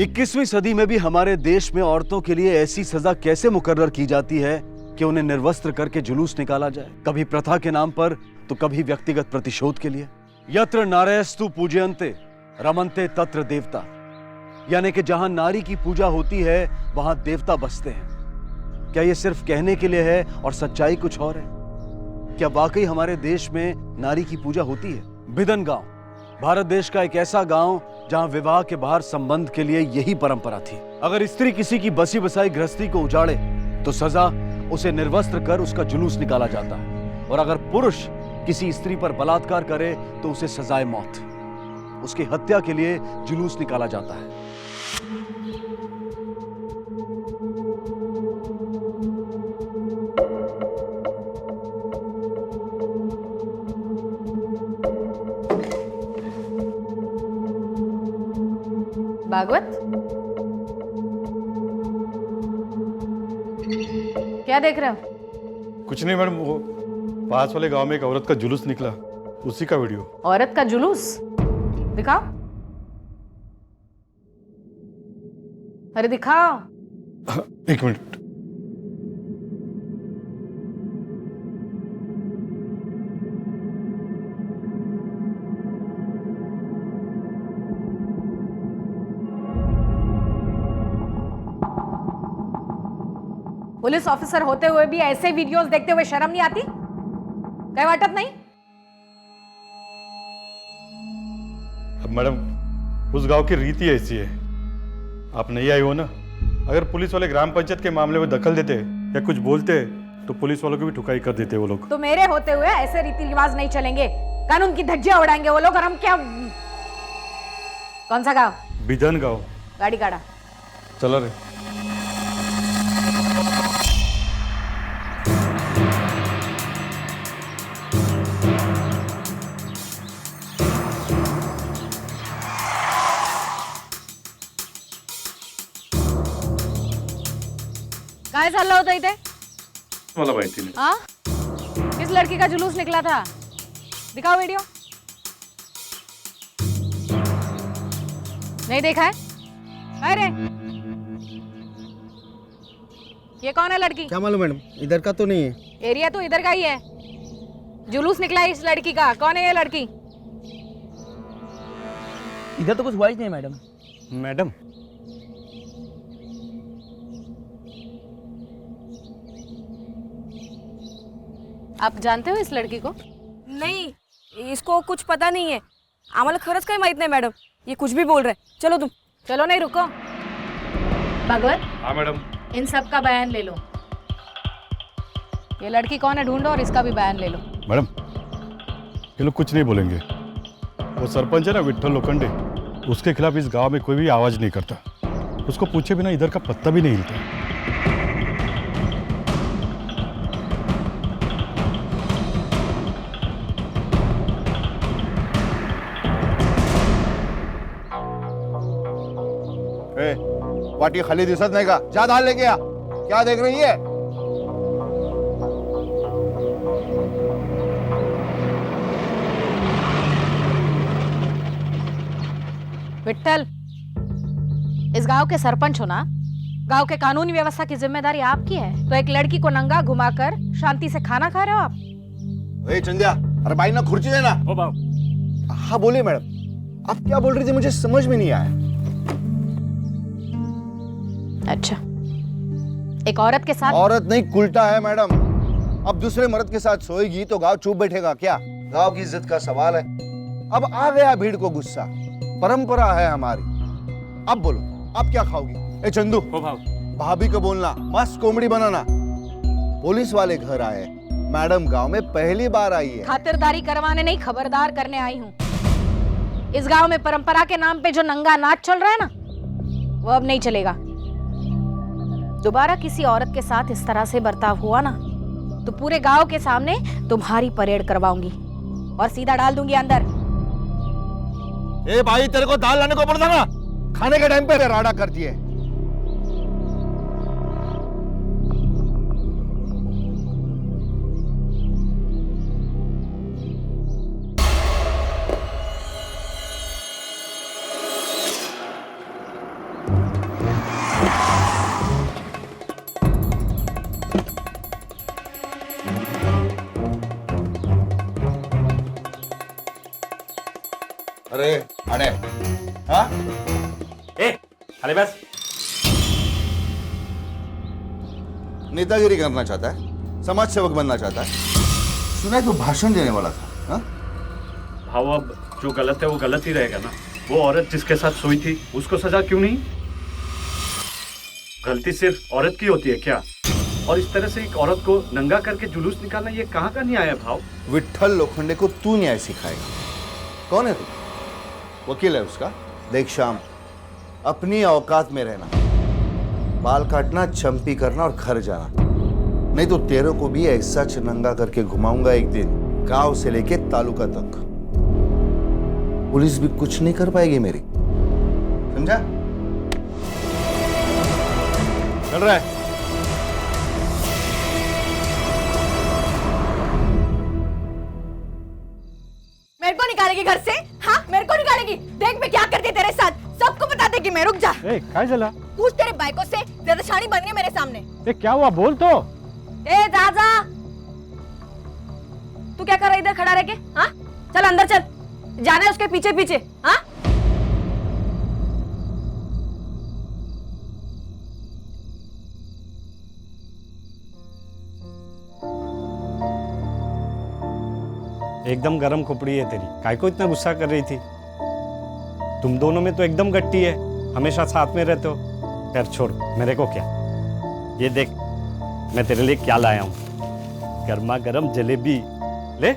21वीं सदी में भी हमारे देश में औरतों के लिए ऐसी सजा कैसे मुकर्रर की जाती है कि उन्हें निर्वस्त्र करके जुलूस निकाला जाए, कभी प्रथा के नाम पर तो कभी व्यक्तिगत प्रतिशोध के लिए। यत्र नारयस्तु पूजयन्ते रमन्ते तत्र देवता, यानी कि जहां नारी की पूजा होती है वहां देवता बसते हैं। क्या यह सिर्फ कहने के लिए है और सच्चाई कुछ और है? क्या वाकई हमारे देश में नारी की पूजा होती है? बिदन गांव भारत देश का एक ऐसा गांव जहां विवाह के बाहर संबंध के लिए यही परंपरा थी। अगर स्त्री किसी की बसी बसाई गृहस्थी को उजाड़े तो सजा उसे निर्वस्त्र कर उसका जुलूस निकाला जाता है, और अगर पुरुष किसी स्त्री पर बलात्कार करे तो उसे सजाए मौत, उसकी हत्या के लिए जुलूस निकाला जाता है। भागवत, क्या देख रहे हो? कुछ नहीं मैडम, वो पास वाले गांव में एक औरत का जुलूस निकला, उसी का वीडियो। औरत का जुलूस दिखाओ। अरे दिखाओ। एक मिनट। पुलिस ऑफिसर होते हुए भी ऐसे वीडियोस देखते हुए शर्म नहीं आती? क्या वाटत नहीं? अब मैडम, उस गांव की रीति ऐसी है, आप नहीं आई हो ना। अगर पुलिस वाले ग्राम पंचायत के मामले में दखल देते या कुछ बोलते तो पुलिस वालों की भी ठुकाई कर देते वो लोग। तो मेरे होते हुए ऐसे रीति रिवाज नहीं चलेंगे, कानून की धज्जियां उड़ाएंगे वो लोग, और हम क्या? कौन सा गांव? बिधन गांव। गाड़ी काढ़ा। चला रे। काय चाललं होतं इथे? मला माहिती नाही। हाँ? किस लड़की का जुलूस निकला था? दिखाओ वीडियो। नहीं देखा है? अरे ये कौन है लड़की? क्या मालूम मैडम, इधर का तो नहीं है। एरिया तो इधर का ही है। जुलूस निकला है इस लड़की का, कौन है ये लड़की? इधर तो कुछ हुआ ही नहीं मैडम। मैडम, आप जानते हो इस लड़की को? नहीं, इसको कुछ पता नहीं है। आम्हाला खरंच काही माहित नाही मॅडम, ये कुछ भी बोल रहे। चलो तुम। चलो नहीं रुको। भगवत, हाँ मैडम। इन सब का बयान ले लो। ये लड़की कौन है ढूंढो और इसका भी बयान ले लो। मैडम, ये लोग कुछ नहीं बोलेंगे। वो सरपंच है ना विठल लोखंडे, उसके खिलाफ इस गांव में कोई भी आवाज नहीं करता। उसको पूछे बिना इधर का पत्ता भी नहीं हिलता। वाटी खाली दिसत नाही का? जा धाल लेके आ। क्या देख रही है? विठल, इस गांव के सरपंच हो ना? गांव के कानूनी व्यवस्था की जिम्मेदारी आपकी है, तो एक लड़की को नंगा घुमाकर शांति से खाना खा रहे हो आप? ए चंद्या, अरे भाई ना खुर्ची देना। ओ बाप। हाँ बोलिए मैडम, आप क्या बोल रही थी? मुझे समझ में नहीं आया। अच्छा, एक औरत के साथ? औरत नहीं, उल्टा है मैडम। अब दूसरे मर्द के साथ सोएगी तो गांव चुप बैठेगा क्या? गांव की इज्जत का सवाल है। अब आ गया भीड़ को गुस्सा, परंपरा है हमारी। अब बोलो, आप क्या खाओगी? ए चंदू, भाभी को बोलना मस्त कोमड़ी बनाना। पुलिस वाले घर आए, मैडम गांव में पहली बार आई है। खातिरदारी करवाने नहीं, खबरदार करने आई हूँ। इस गांव में परंपरा के नाम पे जो नंगा नाच चल रहा है ना, वो अब नहीं चलेगा। दोबारा किसी औरत के साथ इस तरह से बर्ताव हुआ ना, तो पूरे गांव के सामने तुम्हारी परेड करवाऊंगी और सीधा डाल दूंगी अंदर। ए भाई, तेरे को दाल लाने को पड़ता ना, खाने के टाइम पे राडा करती है। अरे अरे हाँ ए अरे बस नेतागिरी करना चाहता है, समाज सेवक बनना चाहता है। सुना है तो भाषण देने वाला था। हाँ भाव अब जो गलत है वो गलत ही रहेगा ना। वो औरत जिसके साथ सोई थी उसको सजा क्यों नहीं? गलती सिर्फ औरत की होती है क्या? और इस तरह से एक औरत को नंगा करके जुलूस निकालना ये कहाँ का न्याय है भाव? विट्ठल लोखंडे को तू न्याय सिखाएगा। कौन है तू? वकील है उसका। देख श्याम, अपनी औकात में रहना, बाल काटना, चंपी करना और घर जाना, नहीं तो तेरे को भी ऐसा नंगा करके घुमाऊंगा एक दिन, गांव से लेके तालुका तक। पुलिस भी कुछ नहीं कर पाएगी मेरी, समझा? चल रहा है। मेरे को निकालेगी घर से? हाँ मेरे को निकालेगी। देख मैं क्या करती है तेरे साथ, सबको बता देगी मैं। रुक जा। ए काय झाला? पूछ तेरे बाइकों से, ज्यादा शानी बन रही है मेरे सामने। ए क्या हुआ बोल तो। ए दादा, तू क्या कर रहा है इधर खड़ा रह के? हाँ चल अंदर चल, जाना है उसके पीछे पीछे। हाँ एकदम गरम खोपड़ी है तेरी, काय को इतना गुस्सा कर रही थी? तुम दोनों में तो एकदम गट्टी है, हमेशा साथ में रहते हो। खैर छोड़, मेरे को क्या। ये देख मैं तेरे लिए क्या लाया हूं, गर्मा गर्म जलेबी ले।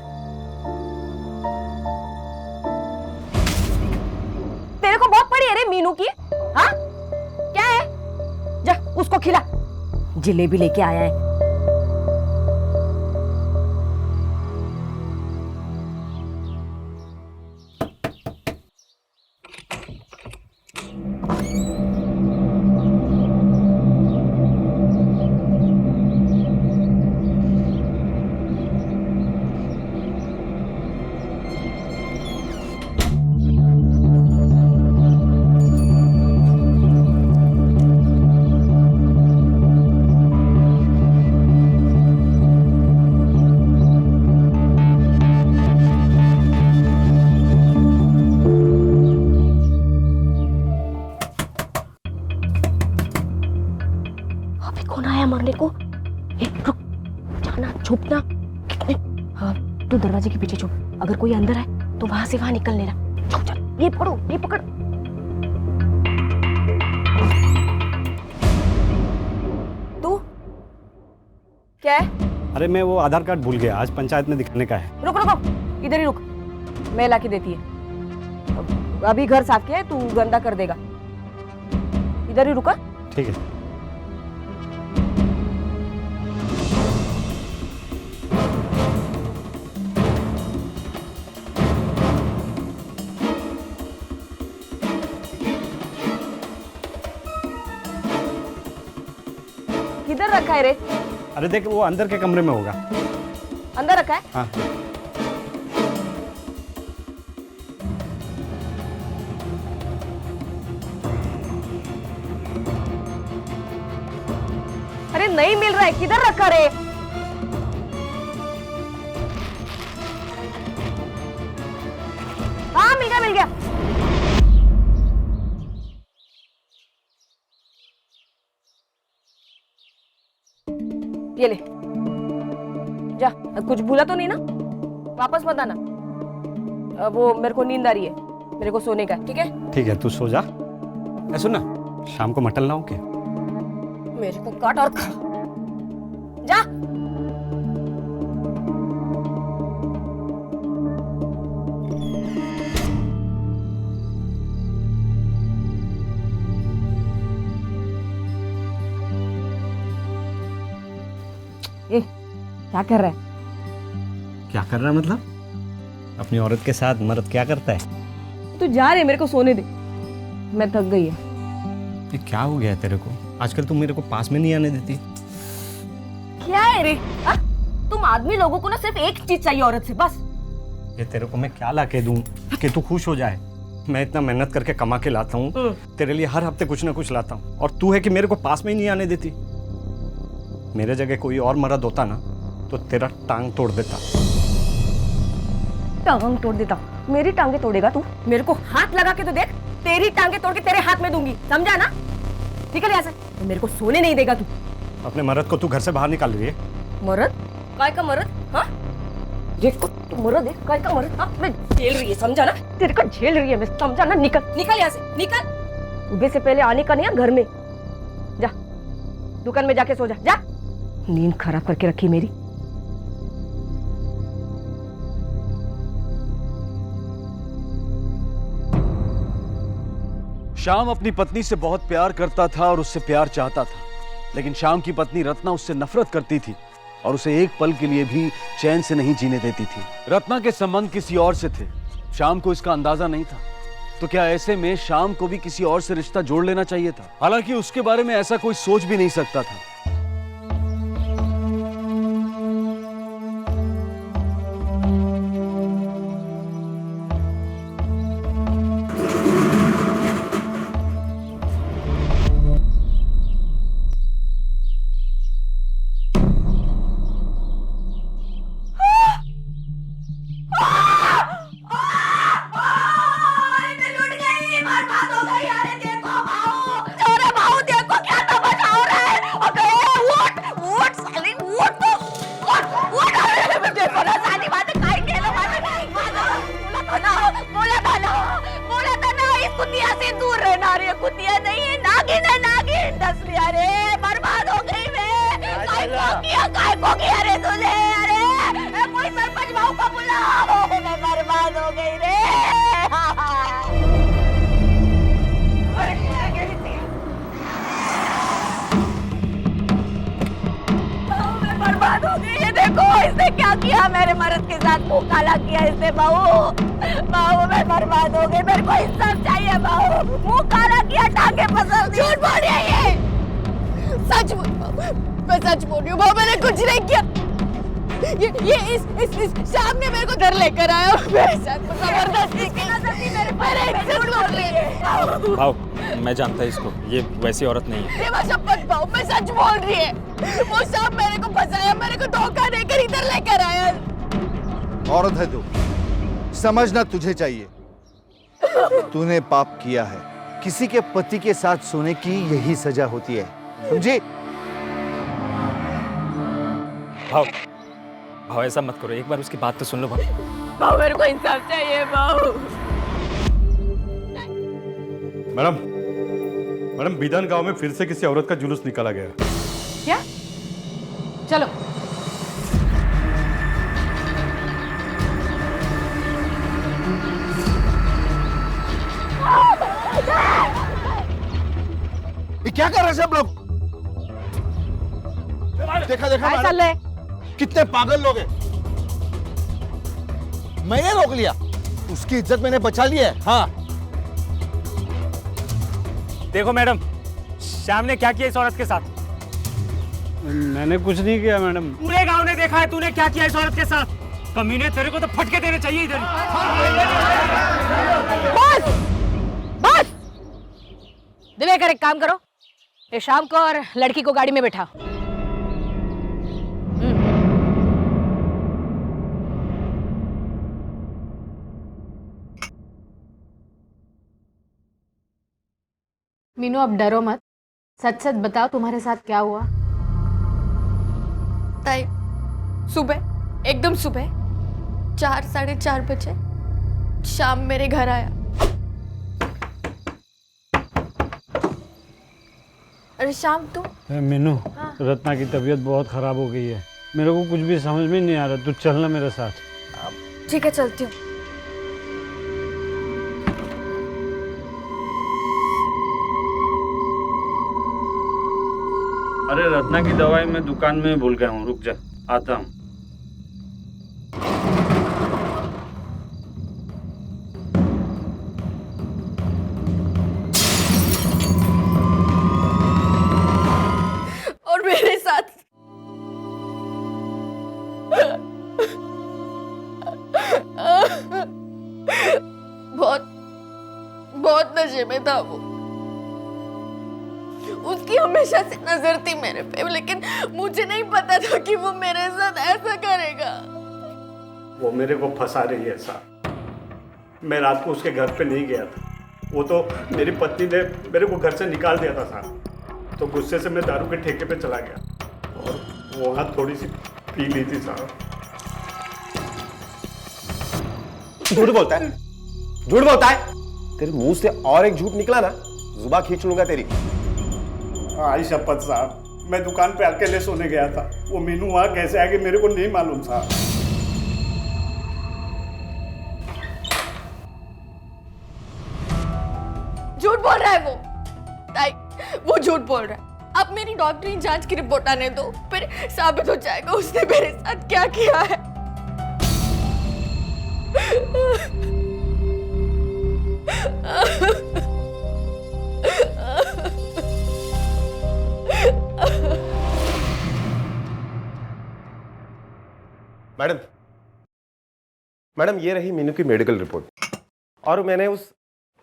तेरे को बहुत पड़ी है रे मीनू की। हाँ क्या है, जा उसको खिला। जलेबी लेके आया है। मरने को। रुक जाना, छुपना। हाँ तू दरवाजे के पीछे छुप, अगर कोई अंदर आए तो वहां से वहां निकल लेना। छुप चल, ये पकड़ो, ये पकड़। तू क्या है? अरे मैं वो आधार कार्ड भूल गया, आज पंचायत में दिखाने का है। रुक रुक इधर ही रुक, मैं लाके देती है। अभी घर साफ किया है, तू गंदा कर देगा। इधर ही रुका। ठीक है। किधर रखा है रे? अरे देख वो अंदर के कमरे में होगा। अंदर रखा है? हाँ। अरे नहीं मिल रहा है, किधर रखा रे? हाँ मिल गया, मिल गया। ये ले जा, कुछ भूला तो नहीं ना? वापस मत आना। वो मेरे को नींद आ रही है, मेरे को सोने का है। ठीक है? ठीक है, तू सो जा। सुन ना, शाम को मटन लाऊं क्या? मेरे को काट और खा। जा। ए, क्या कर रहा है? क्या कर रहा है मतलब? अपनी औरत के साथ मर्द क्या करता है? तू जा रहे, मेरे को सोने दे, मैं थक गई है। ये क्या हो गया है तेरे को? आजकल तुम मेरे को पास में नहीं आने देती। क्या है रे? तुम आदमी लोगों को ना सिर्फ एक चीज चाहिए औरत से, बस। ये तेरे को मैं क्या ला के दूं कि तू खुश हो जाए? मैं इतना मेहनत करके कमा के लाता हूँ, तेरे लिए हर हफ्ते कुछ ना कुछ लाता हूँ, और तू है कि मेरे को पास में ही नहीं आने देती। मेरे जगह कोई और मर्द होता ना तो तेरा टांग तोड़ देता। टांग तोड़ देता हूँ। मेरी टांगे तोड़ेगा तू? मेरे को हाथ लगा के तो देख, तेरी टांगे तोड़ के तेरे हाथ में दूंगी, समझा ना? निकल यहाँ से, तो मेरे को सोने नहीं देगा तू। अपने मर्द को तू घर से बाहर निकाल रही है। मर्द? काय का मर्द? हाँ, देखो तू मर्द है, काय का मर्द? हाँ, मैं झेल रही है, समझा ना? तेरे को झेल रही है मैं, समझा ना? निकल निकल यहाँ से, निकल। सुबह से पहले आने का नहीं है घर में। जा दुकान में जाके सो जा, जा। नींद खराब करके रखी मेरी। श्याम अपनी पत्नी से बहुत प्यार करता था और उससे प्यार चाहता था, लेकिन श्याम की पत्नी रत्ना उससे नफरत करती थी और उसे एक पल के लिए भी चैन से नहीं जीने देती थी। रत्ना के संबंध किसी और से थे, श्याम को इसका अंदाजा नहीं था। तो क्या ऐसे में श्याम को भी किसी और से रिश्ता जोड़ लेना चाहिए था? हालांकि उसके बारे में ऐसा कोई सोच भी नहीं सकता था। इसने क्या किया मेरे मर्द के साथ? मुंह काला किया इसने। बहू मैं बर्बाद हो गई, मेरे को इंसाफ चाहिए बहू। मुंह काला किया, टांगे पसंद। झूठ बोल रही है ये। सच मैं सच बोल रही हूँ बहू, मैंने कुछ नहीं किया। ये इस श्याम ने मेरे को घर लेकर आया और मेरे साथ जबरदस्ती की। मेरे झूठ बोल रही है। भाव, मैं जानता है इसको, ये वैसी औरत नहीं है। देवा शपथ बहू, मैं सच बोल रही है। वो श्याम मेरे को फंसाया, मेरे को धोखा देकर इधर लेकर आया। औरत है तू, समझना तुझे चाहिए। तूने पाप किया है। किसी के पति के साथ सोने की यही सजा होती है, समझे? भाव ऐसा मत करो, एक बार उसकी बात तो सुन लो। बहू मेरे को इंसाफ चाहिए बहू। मैडम बिदन गांव में फिर से किसी औरत का जुलूस निकाला गया। क्या? चलो। ये क्या कर रहे हैं सब लोग? देखा मैडम, कितने पागल लोग हैं। मैंने रोक लिया, उसकी इज्जत मैंने बचा ली है। हाँ देखो मैडम, श्याम ने क्या किया इस औरत के साथ? मैंने कुछ नहीं किया मैडम। पूरे गांव ने देखा है तूने क्या किया इस औरत के साथ। कमीने, तेरे को तो फटके देने चाहिए इधर। बस दिवेकर, एक काम करो, ये शाम को और लड़की को गाड़ी में बैठा। मीनू, अब डरो मत, सच सच बताओ तुम्हारे साथ क्या हुआ? ताई, सुबह, एकदम सुबह 4, 4:30 बजे शाम मेरे घर आया। अरे शाम तू? मीनू, रत्ना की तबीयत बहुत खराब हो गई है, मेरे को कुछ भी समझ में नहीं आ रहा। तू चलना मेरे साथ। ठीक है, चलती हूँ। अरे रत्ना की दवाई मैं दुकान में भूल गया हूँ, रुक जा, आता हूँ। और मेरे साथ बहुत नशे में था वो। उसकी हमेशा से नजर थी मेरे पे, लेकिन मुझे नहीं पता था कि वो मेरे साथ ऐसा करेगा। वो मेरे को फंसा रही है साहब। मैं रात को उसके घर पे नहीं गया था, वो तो मेरी पत्नी ने मेरे को घर से निकाल दिया था साहब। तो गुस्से से मैं दारू के ठेके पे चला गया और वहाँ थोड़ी सी पी ली थी साहब। झूठ बोलता है, झूठ बोलता है। तेरे मुंह से और एक झूठ निकला ना, जुबान खींच लूंगा तेरी। आई शपथ साहब, मैं दुकान पे अकेले सोने गया था। वो मीनू वहाँ कैसे आ गई मेरे को नहीं मालूम साहब। झूठ बोल रहा है वो। ताई, वो झूठ बोल रहा है। अब मेरी डॉक्टरी जांच की रिपोर्ट आने दो, फिर साबित हो जाएगा उसने मेरे साथ क्या किया है। मैडम, मैडम ये रही मीनू की मेडिकल रिपोर्ट, और मैंने उस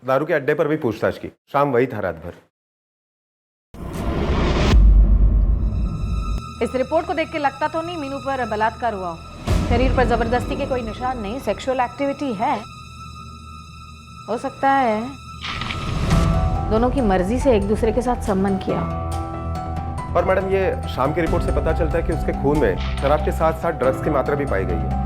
दारू के अड्डे पर भी पूछताछ की। शाम वही था रात भर। इस रिपोर्ट को देख के लगता तो नहीं मीनू पर बलात्कार हुआ हो। शरीर पर जबरदस्ती के कोई निशान नहीं, सेक्सुअल एक्टिविटी है। हो सकता है दोनों की मर्जी से एक दूसरे के साथ संबंध किया। और मैडम ये शाम की रिपोर्ट से पता चलता है कि उसके खून में शराब के साथ साथ ड्रग्स की मात्रा भी पाई गई है।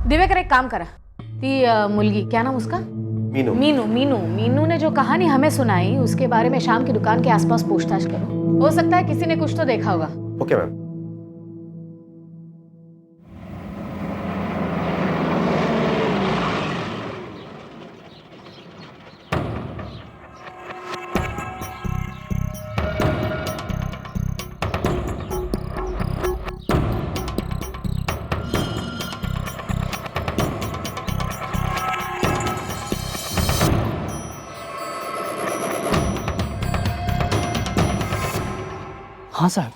दिव्याकर एक काम करा, ती मुलगी, क्या नाम उसका? मीनू। मीनू ने जो कहानी हमें सुनाई उसके बारे में शाम की दुकान के आसपास पूछताछ करो। हो सकता है किसी ने कुछ तो देखा होगा। Okay ma'am. हाँ साहब,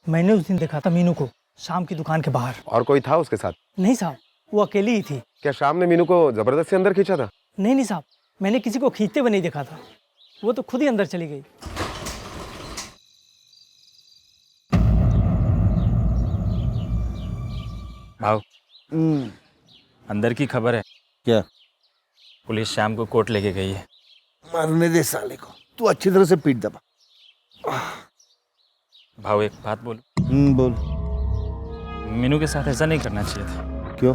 मैंने उस दिन देखा था मीनू को शाम की दुकान के बाहर। और कोई था उसके साथ? नहीं साहब, वो अकेली ही थी। क्या शाम ने मीनू को जबरदस्ती अंदर खींचा था? नहीं साहब, मैंने किसी को खींचते हुए नहीं देखा था। वो तो खुद ही अंदर चली गई। भाव, अंदर की खबर है। क्या? पुलिस शाम को कोर्ट लेके गई है। मरने दे साले को, तू अच्छी तरह से पीट दबा। भाव एक बात बोलूं? बोल। मीनू के साथ ऐसा नहीं करना चाहिए था। क्यों?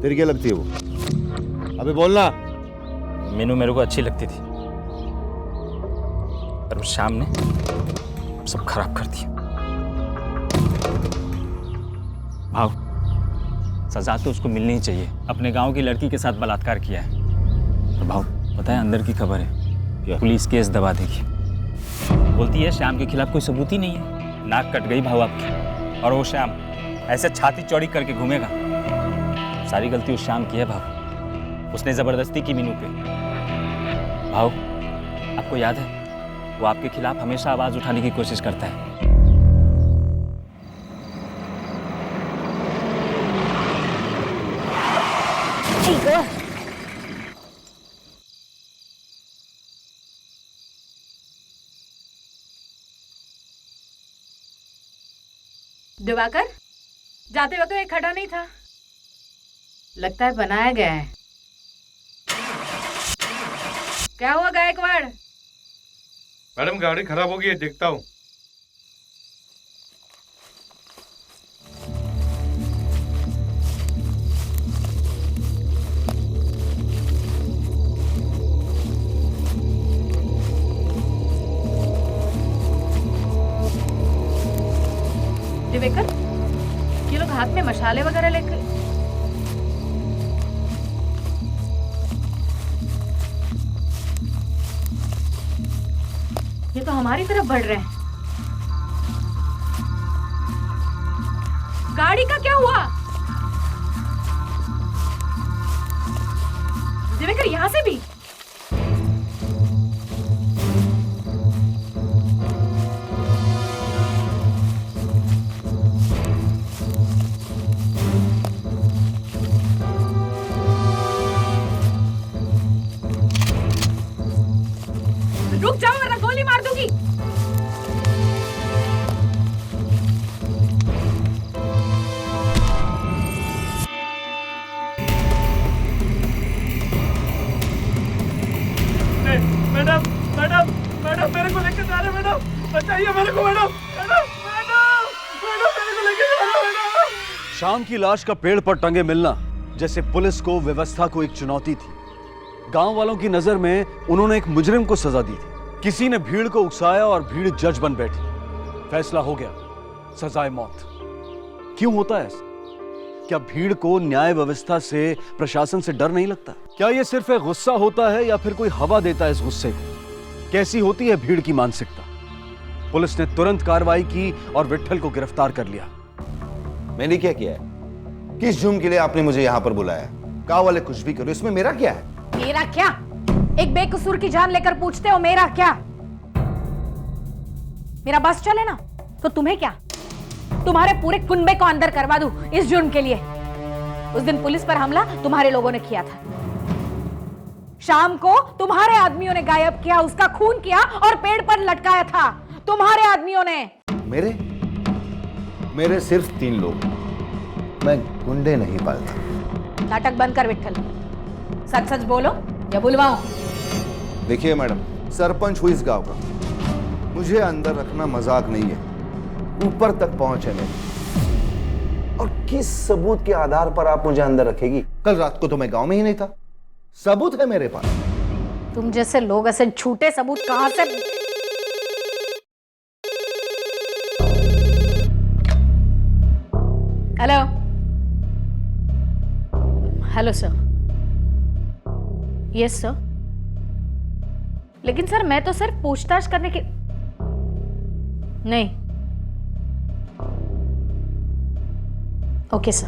तेरी क्या लगती है वो? अबे बोलना। मीनू मेरे को अच्छी लगती थी, पर उस शाम ने सब खराब कर दिया। भाव, सजा तो उसको मिलनी ही चाहिए। अपने गांव की लड़की के साथ बलात्कार किया है। और भाव, पता है अंदर की खबर है, क्या? पुलिस केस दबा देगी। बोलती है श्याम के खिलाफ कोई सबूत ही नहीं है। नाक कट गई भाव आपकी। और वो श्याम ऐसे छाती चौड़ी करके घूमेगा। सारी गलती उस श्याम की है भाव। उसने जबरदस्ती की मीनू पे। भाव, आपको याद है वो आपके खिलाफ हमेशा आवाज उठाने की कोशिश करता है। दिवाकर, जाते वक्त एक खड़ा नहीं था, लगता है बनाया गया है। क्या हुआ गायकवाड़? मैडम गाड़ी खराब हो गई है, देखता हूँ। दिवेकर, ये लोग हाथ में मशाले वगैरह लेकर। ये तो हमारी तरफ बढ़ रहे हैं। गाड़ी का क्या हुआ? दिवेकर, यहां से भी। रुक जाओ वरना गोली मार दूंगी। शाम की लाश का पेड़ पर टंगे मिलना जैसे पुलिस को, व्यवस्था को एक चुनौती थी। गांव वालों की नजर में उन्होंने एक मुजरिम को सजा दी थी। किसी ने भीड़ को उकसाया और भीड़ जज बन बैठी। फैसला हो गया, सजाए मौत। क्यों होता है ऐसा? क्या भीड़ को न्याय व्यवस्था से, प्रशासन से डर नहीं लगता? क्या यह सिर्फ एक गुस्सा होता है या फिर कोई हवा देता है इस गुस्से को? कैसी होती है भीड़ की मानसिकता? पुलिस ने तुरंत कार्रवाई की और विट्ठल को गिरफ्तार कर लिया। मैंने क्या किया है? किस जुर्म के लिए आपने मुझे यहां पर बुलाया है? गांव वाले कुछ भी करो, इसमें मेरा क्या है? मेरा क्या? एक बेकसूर की जान लेकर पूछते हो मेरा क्या? मेरा बस चले ना तो तुम्हें क्या? तुम्हारे पूरे कुनबे को अंदर करवा दूं इस जुर्म के लिए। उस दिन पुलिस पर हमला तुम्हारे लोगों ने किया था। शाम को तुम्हारे आदमियों ने गायब किया, उसका खून किया और पेड़ पर लटकाया था तुम्हारे आदमियों ने। मेरे सिर्फ 3 लोग। मैं गुंडे नहीं पालता। नाटक बंद कर विट्ठल, सच सच बोलो या बुलवाऊं? देखिए मैडम, सरपंच हूं इस गांव का। मुझे अंदर रखना मजाक नहीं है। ऊपर तक पहुंच है मेरी। और किस सबूत के आधार पर आप मुझे अंदर रखेगी? कल रात को तो मैं गांव में ही नहीं था। सबूत है मेरे पास। तुम जैसे लोग ऐसे झूठे सबूत कहां से? Hello hello sir. Yes sir. लेकिन सर मैं तो सिर्फ पूछताछ करने की नहीं। Okay sir.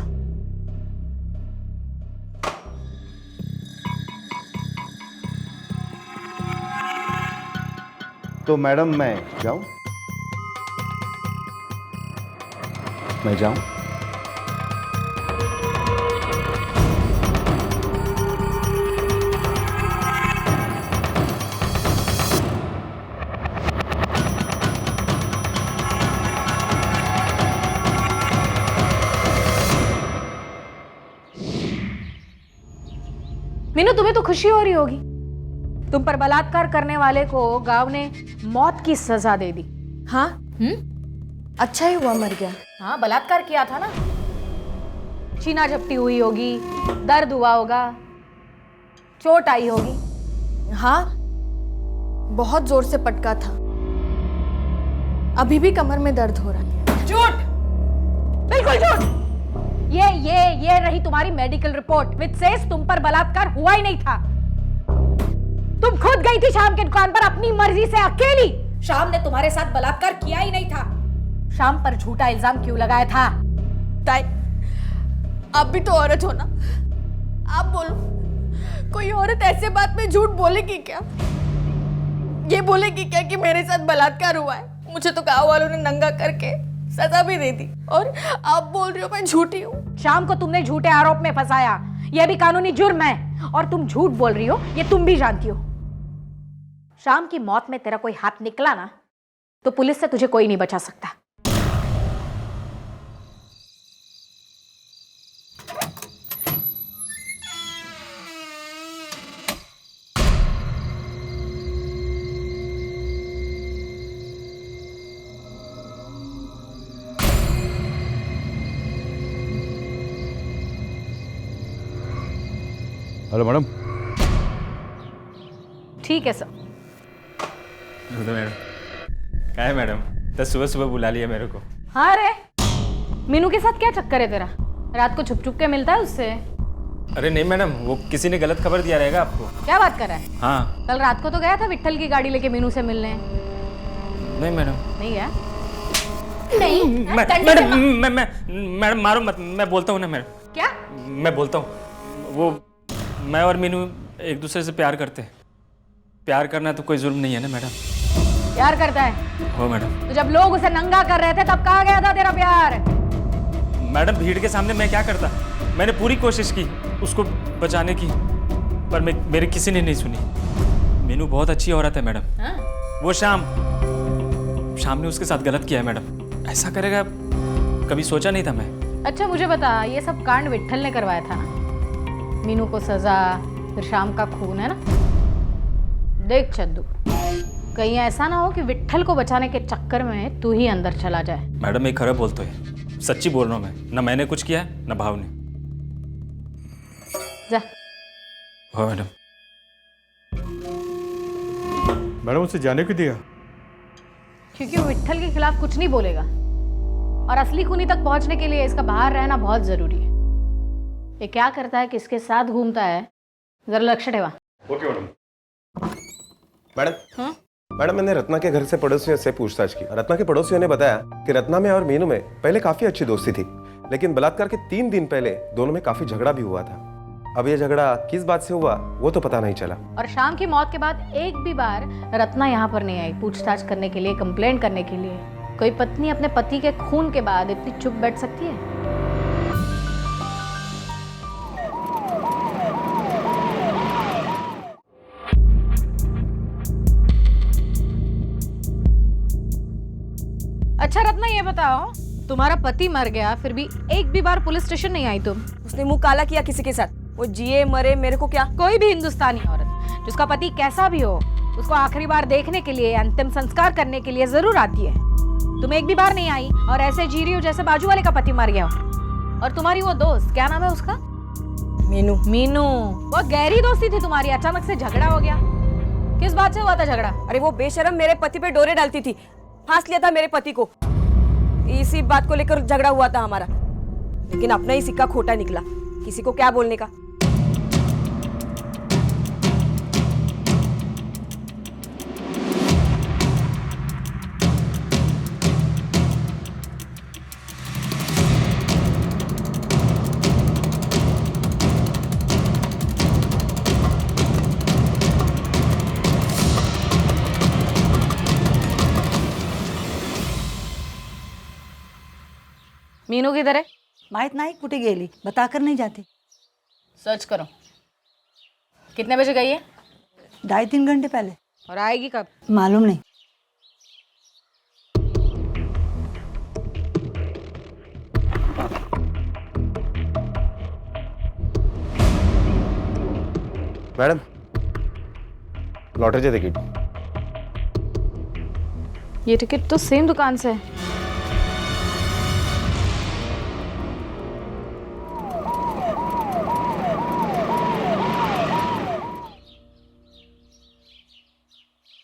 तो मैडम मैं जाऊं? मैं जाऊं? मीनू, तुम्हें तो खुशी हो रही होगी। तुम पर बलात्कार करने वाले को गांव ने मौत की सजा दे दी। हाँ, अच्छा ही हुआ मर गया। हाँ, बलात्कार किया था ना। छीना झपटी हुई होगी, दर्द हुआ होगा, चोट आई होगी। हाँ, बहुत जोर से पटका था। अभी भी कमर में दर्द हो रहा है। झूठ, बिल्कुल झूठ। ये रही तुम्हारी मेडिकल रिपोर्ट विच सेज तुम पर बलात्कार हुआ ही नहीं था। तुम खुद गई थी शाम के दुकान पर अपनी मर्जी से अकेली। शाम ने तुम्हारे साथ बलात्कार किया ही नहीं था। शाम पर झूठा इल्जाम क्यों लगाया था? ताई, आप भी तो औरत हो ना। आप बोलो, कोई औरत ऐसे बात में झूठ बोलेगी क्या? ये बोलेगी क्या कि मेरे साथ बलात्कार हुआ है? मुझे तो गांव वालों ने नंगा करके सजा भी दे दी और आप बोल रही हो मैं झूठी हूँ। शाम को तुमने झूठे आरोप में फंसाया, यह भी कानूनी जुर्म है। और तुम झूठ बोल रही हो ये तुम भी जानती हो। शाम की मौत में तेरा कोई हाथ निकला ना तो पुलिस से तुझे कोई नहीं बचा सकता। Hello madam. ठीक है सर। मैडम क्या है मैडम? तो सुबह सुबह बुला लिया मेरे को। हाँ रे, मीनू के साथ क्या चक्कर है तेरा? रात को छुप छुप के मिलता है उससे? अरे नहीं मैडम, वो किसी ने गलत खबर दिया रहेगा आपको। क्या बात कर रहा है? हाँ। कल रात को तो गया था विट्ठल की गाड़ी लेके मीनू से मिलने। नहीं मैडम। नहीं गया? मैडम मारो मत, मैं बोलता हूँ ना मैडम। क्या? मैं बोलता हूँ, वो मैं और मीनू एक दूसरे से प्यार करते हैं। प्यार करना तो कोई जुर्म नहीं है ना मैडम। प्यार करता है? हो मैडम। तो जब लोग उसे नंगा कर रहे थे तब कहाँ गया था तेरा प्यार? मैडम भीड़ के सामने मैं क्या करता? मैंने पूरी कोशिश की उसको बचाने की, पर मेरी किसी ने नहीं सुनी। मीनू बहुत अच्छी औरत है मैडम। हाँ? वो शाम ने उसके साथ गलत किया है मैडम। ऐसा करेगा कभी सोचा नहीं था मैं। अच्छा मुझे बता, ये सब कांड विट्ठल ने करवाया था ना? मीनू को सजा, फिर शाम का खून, है ना? देख चद्दू, कहीं ऐसा ना हो कि विट्ठल को बचाने के चक्कर में तू ही अंदर चला जाए। मैडम एक खरं बोलतोय, सच्ची बोल रहा हूँ मैं, ना मैंने कुछ किया है ना भाव ने। जा। हाँ मैडम। मैडम उसे जाने क्यों दिया? क्योंकि वो विट्ठल के खिलाफ कुछ नहीं बोलेगा और असली खूनी तक पहुंचने के लिए इसका बाहर रहना बहुत जरूरी है। ये क्या करता है, किसके साथ घूमता है, जरा लक्ष्य ठेवा। Okay madam. मैडम मैडम, मैंने रत्ना के घर से पड़ोसियों से पूछताछ की। रत्ना के पड़ोसियों ने बताया कि रत्ना में और मीनू में पहले काफी अच्छी दोस्ती थी, लेकिन बलात्कार के 3 दिन पहले दोनों में काफी झगड़ा भी हुआ था। अब ये झगड़ा किस बात से हुआ वो तो पता नहीं चला। और शाम की मौत के बाद एक भी बार रत्ना यहाँ पर नहीं आई पूछताछ करने के लिए, कंप्लेंट करने के लिए। कोई पत्नी अपने पति के खून के बाद इतनी चुप बैठ सकती है? अच्छा रत्ना, ये बताओ, तुम्हारा पति मर गया फिर भी एक भी बार पुलिस स्टेशन नहीं आई तुम? उसने मुंह काला किया किसी के साथ, वो जिए मरे मेरे को क्या। कोई भी हिंदुस्तानी औरत जिसका पति कैसा भी हो उसको आखिरी बार देखने के लिए, अंतिम संस्कार करने के लिए जरूर आती है। तुम एक भी बार नहीं आई और ऐसे जी रही हो जैसे बाजू वाले का पति मर गया हो। और तुम्हारी वो दोस्त, क्या नाम है उसका? मीनू। मीनू, वो गहरी दोस्ती थी तुम्हारी, अचानक से झगड़ा हो गया। किस बात से हुआ था झगड़ा? अरे वो बेशरम मेरे पति पे डोरे डालती थी, फांस लिया था मेरे पति को। इसी बात को लेकर झगड़ा हुआ था हमारा, लेकिन अपना ही सिक्का खोटा निकला। किसी को क्या बोलने का। मीनू किधर है? माहित नाही कुठे गेली, बताकर नहीं जाते। सर्च करो। कितने बजे गई है? 2.5-3 घंटे पहले। और आएगी कब? मालूम नहीं। Madam, lottery ticket. ये टिकट तो सेम दुकान से है।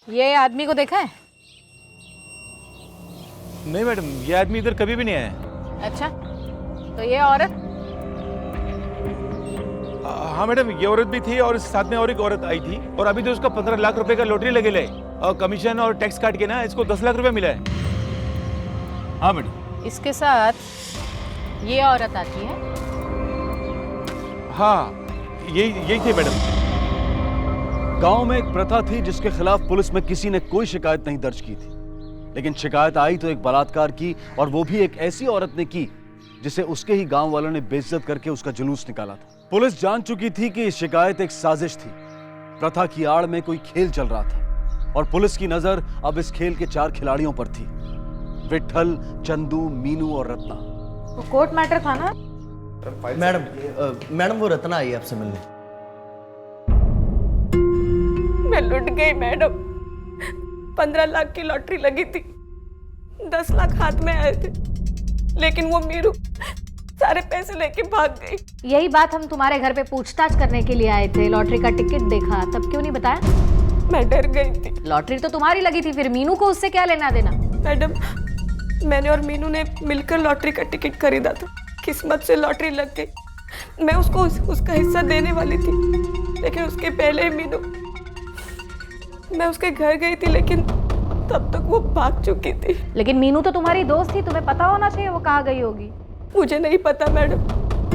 ये आदमी को देखा है? नहीं मैडम, ये आदमी इधर कभी भी नहीं आया। अच्छा, तो ये औरत? हाँ मैडम, ये औरत भी थी और साथ में और एक औरत आई थी। और अभी तो उसका 15 लाख रुपए का लॉटरी लगे ले, और कमीशन और टैक्स काट के ना इसको 10 लाख रुपए मिला है। हाँ मैडम। इसके साथ ये औरत आती है? हाँ, यही थी मैडम। गांव में एक प्रथा थी जिसके खिलाफ पुलिस में किसी ने कोई शिकायत नहीं दर्ज की थी, लेकिन शिकायत आई तो एक बलात्कार की, और वो भी एक ऐसी औरत ने की जिसे उसके ही गांव वालों ने बेइज्जत करके उसका जुलूस निकाला था। पुलिस जान चुकी थी कि शिकायत एक साजिश थी, प्रथा की आड़ में कोई खेल चल रहा था, और पुलिस की नजर अब इस खेल के 4 खिलाड़ियों पर थी, विट्ठल, चंदू, मीनू और रत्ना। वो कोर्ट मैटर था ना? मैडम वो रत्ना आई है आपसे मिलने। मैं लुट गई मैडम। 15 लाख की लॉटरी लगी थी, 10 लाख हाथ में आए थे, लेकिन वो मीरू सारे पैसे लेके भाग गई। यही बात हम तुम्हारे घर पे पूछताछ करने के लिए आए थे। लॉटरी का टिकट देखा, तब क्यों नहीं बताया? मैं डर गई थी। लॉटरी तो तुम्हारी लगी थी, फिर मीनू को उससे क्या लेना देना? मैडम, मैंने और मीनू ने मिलकर लॉटरी का टिकट खरीदा था। किस्मत से लॉटरी लग गई। मैं उसको उसका हिस्सा देने वाली थी, लेकिन उसके पहले मीनू, मैं उसके घर गई थी, लेकिन तब तक वो भाग चुकी थी। लेकिन मीनू तो तुम्हारी दोस्त थी, तुम्हें पता होना चाहिए वो कहाँ गई होगी। मुझे नहीं पता मैडम,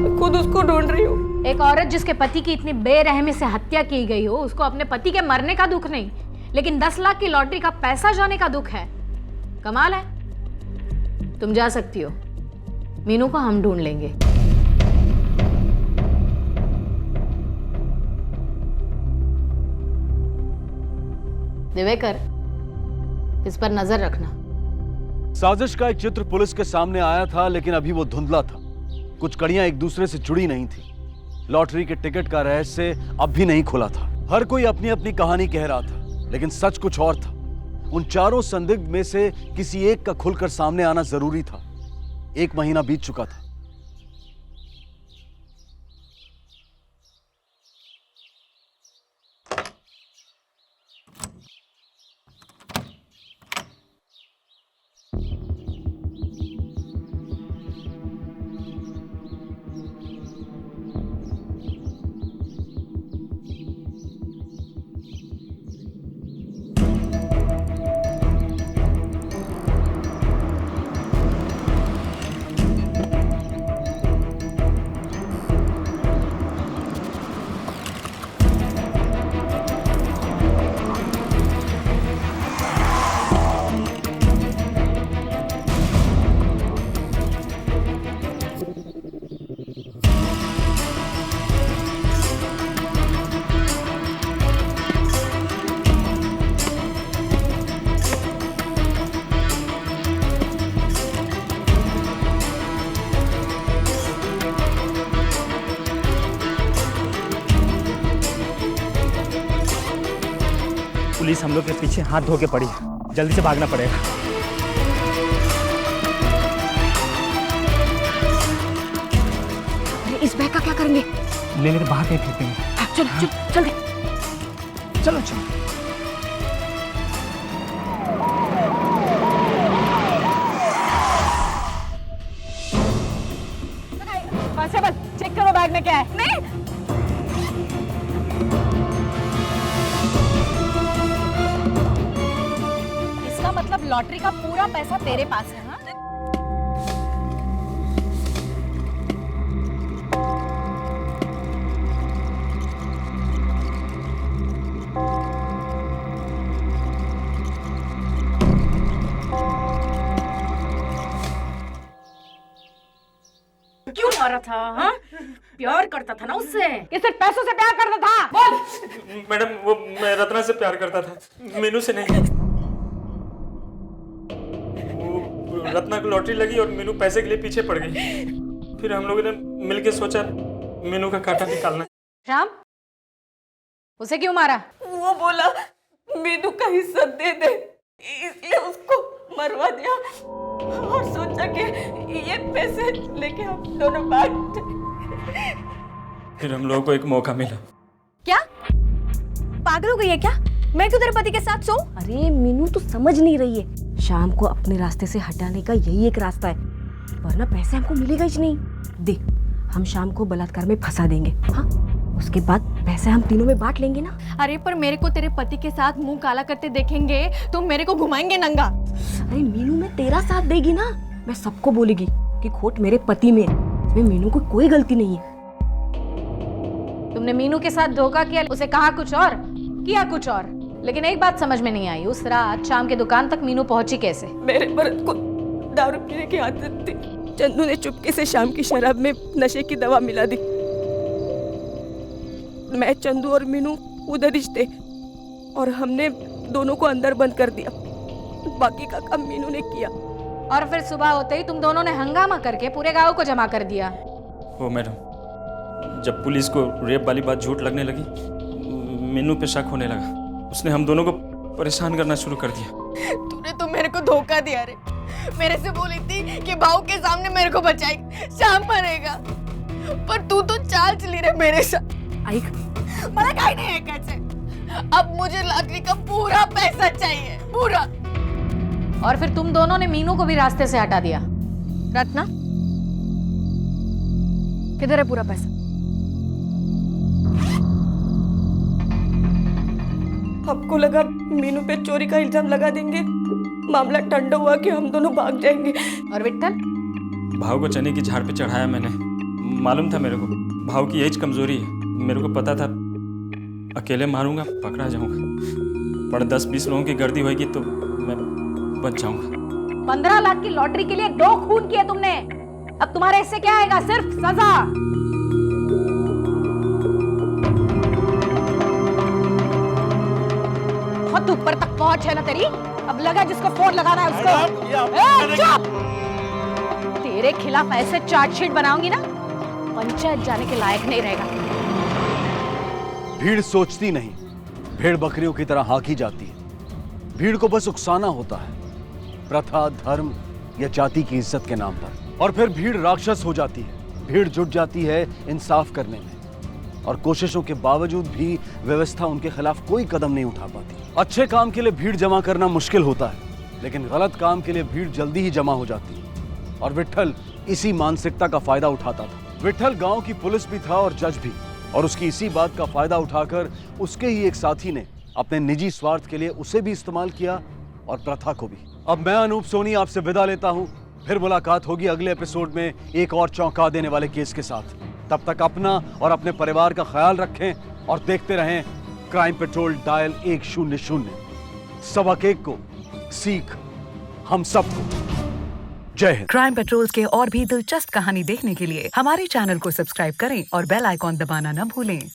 मैं खुद उसको ढूंढ रही हूँ। एक औरत जिसके पति की इतनी बेरहमी से हत्या की गई हो, उसको अपने पति के मरने का दुख नहीं, लेकिन 10 लाख की लॉटरी का पैसा जाने का दुख है। कमाल है। तुम जा सकती हो, मीनू को हम ढूंढ लेंगे। दिवेकर, इस पर नजर रखना। साजिश का एक चित्र पुलिस के सामने आया था, लेकिन अभी वो धुंधला था। कुछ कड़ियां एक दूसरे से जुड़ी नहीं थी। लॉटरी के टिकट का रहस्य अब भी नहीं खुला था। हर कोई अपनी अपनी कहानी कह रहा था, लेकिन सच कुछ और था। उन चारों संदिग्ध में से किसी एक का खुलकर सामने आना जरूरी था। 1 महीना बीत चुका था। पुलिस हम लोग के पीछे हाथ धो के पड़ी है, जल्दी से भागना पड़ेगा। इस बैग का क्या करेंगे? ले लेते बाहर कहीं फेंकेंगे। चलो चल दे। चलो चलो। कांस्टेबल, चेक करो बैग में क्या है। नहीं, इसका मतलब लॉटरी का पूरा पैसा तेरे पास है। हाँ, क्यों मारा था? हाँ, प्यार करता था ना उससे, कि सिर्फ पैसों से प्यार करता था? बोल। मैडम वो मैं रत्ना से प्यार करता था, मीनू से नहीं। वो रत्ना को लॉटरी लगी और मीनू पैसे के लिए पीछे पड़ गई। फिर हम लोगों ने मिलके सोचा मीनू का कांटा निकालना। श्याम, उसे क्यों मारा? वो बोला मीनू का हिस्सा दे दे, इसलिए उसको मरवा दिया और सोचा कि ये पैसे लेके हम दोनों बांट। फिर हम लोगों को एक मौका मिला। क्या पागल हो गई है क्या? मैं क्यों तेरे पति के साथ सोऊं? अरे मीनू तू समझ नहीं रही है, शाम को अपने रास्ते से हटाने का यही एक रास्ता है, वरना पैसे हमको मिलेगा ही नहीं। देख, हम शाम को बलात्कार में फंसा देंगे, हाँ, उसके बाद पैसे हम तीनों में बांट लेंगे ना। अरे पर मेरे को तेरे पति के साथ मुंह काला करते देखेंगे तो मेरे को घुमाएंगे नंगा। अरे मीनू में तेरा साथ देगी ना, मैं सबको बोलेगी कि खोट मेरे पति में है, इसमें मीनू को कोई गलती नहीं है। तुमने मीनू के साथ धोखा किया, उसे कहा कुछ और, किया कुछ और, लेकिन एक बात समझ में नहीं आई, उस रात शाम के दुकान तक मीनू पहुंची कैसे? मेरे मर्द को दारू पीने की आदत थी, चंदू ने चुपके से शाम की शराब में नशे की दवा मिला दी। मैं, चंदू और मीनू उधर ही थे और हमने दोनों को अंदर बंद कर दिया, बाकी का काम मीनू ने किया। और फिर सुबह होते ही तुम दोनों ने हंगामा करके पूरे गांव को जमा कर दिया। ओ मैडम, जब पुलिस को रेप वाली बात झूठ लगने लगी, मीनू पे शक होने लगा, उसने हम दोनों को परेशान करना शुरू कर दिया। तूने तो मेरे को धोखा दिया रे, मेरे से बोली थी कि भाऊ के सामने मेरे को बचाएगी, शाम मरेगा, पर तू तो चाल चली रे मेरे साथ। आइक, मला काही नहीं ऐकायचंय, अब मुझे लॉटरी का पूरा पैसा चाहिए, पूरा। और फिर तुम दोनों ने मीनू को भी रास्ते से हटा दिया। रत्ना, किधर है पूरा पैसा? आपको लगा मीनू पे चोरी का इल्जाम लगा देंगे, मामला ठंडा हुआ कि हम दोनों भाग जाएंगे। और विट्ठल? भाव को चने की झाड़ पे चढ़ाया मैंने, मालूम था मेरे को भाव की यही कमजोरी है, मेरे को पता था अकेले मारूंगा पकड़ा जाऊंगा, पर 10-20 लोगों की गर्दी होगी तो मैं बच जाऊंगा। 15 लाख की लॉटरी के लिए 2 खून किए तुमने, अब तुम्हारे इससे क्या आएगा? सिर्फ सजा। बहुत ऊपर तक पहुंच है ना तेरी, अब लगा जिसको फोन लगाना है उसको। चुप! तेरे खिलाफ ऐसे चार्जशीट बनाऊंगी ना, पंचायत जाने के लायक नहीं रहेगा। भीड़ सोचती नहीं, भेड़ बकरियों की तरह हाँकी जाती है। भीड़ को बस उकसाना होता है, प्रथा, धर्म या जाति की इज्जत के नाम पर, और फिर भीड़ राक्षस हो जाती है। भीड़ जुट जाती है इंसाफ करने में, और कोशिशों के बावजूद भी व्यवस्था उनके खिलाफ कोई कदम नहीं उठा पाती। अच्छे काम के लिए भीड़ जमा करना मुश्किल होता है, लेकिन गलत काम के लिए भीड़ जल्दी ही जमा हो जाती है। और विट्ठल इसी मानसिकता का फायदा उठाता था। विट्ठल गांव की पुलिस भी था और जज भी, और उसकी इसी बात का फायदा उठाकर उसके ही एक साथी ने अपने निजी स्वार्थ के लिए उसे भी इस्तेमाल किया और प्रथा को भी। अब मैं अनूप सोनी आपसे विदा लेता हूं। फिर मुलाकात होगी अगले एपिसोड में एक और चौंका देने वाले केस के साथ। तब तक अपना और अपने परिवार का ख्याल रखें और देखते रहें क्राइम पेट्रोल डायल 100। सबक एक को सीख हम सबको। जय हिंद। क्राइम पेट्रोल्स के और भी दिलचस्प कहानी देखने के लिए हमारे चैनल को सब्सक्राइब करें और बेल आइकॉन दबाना न भूलें।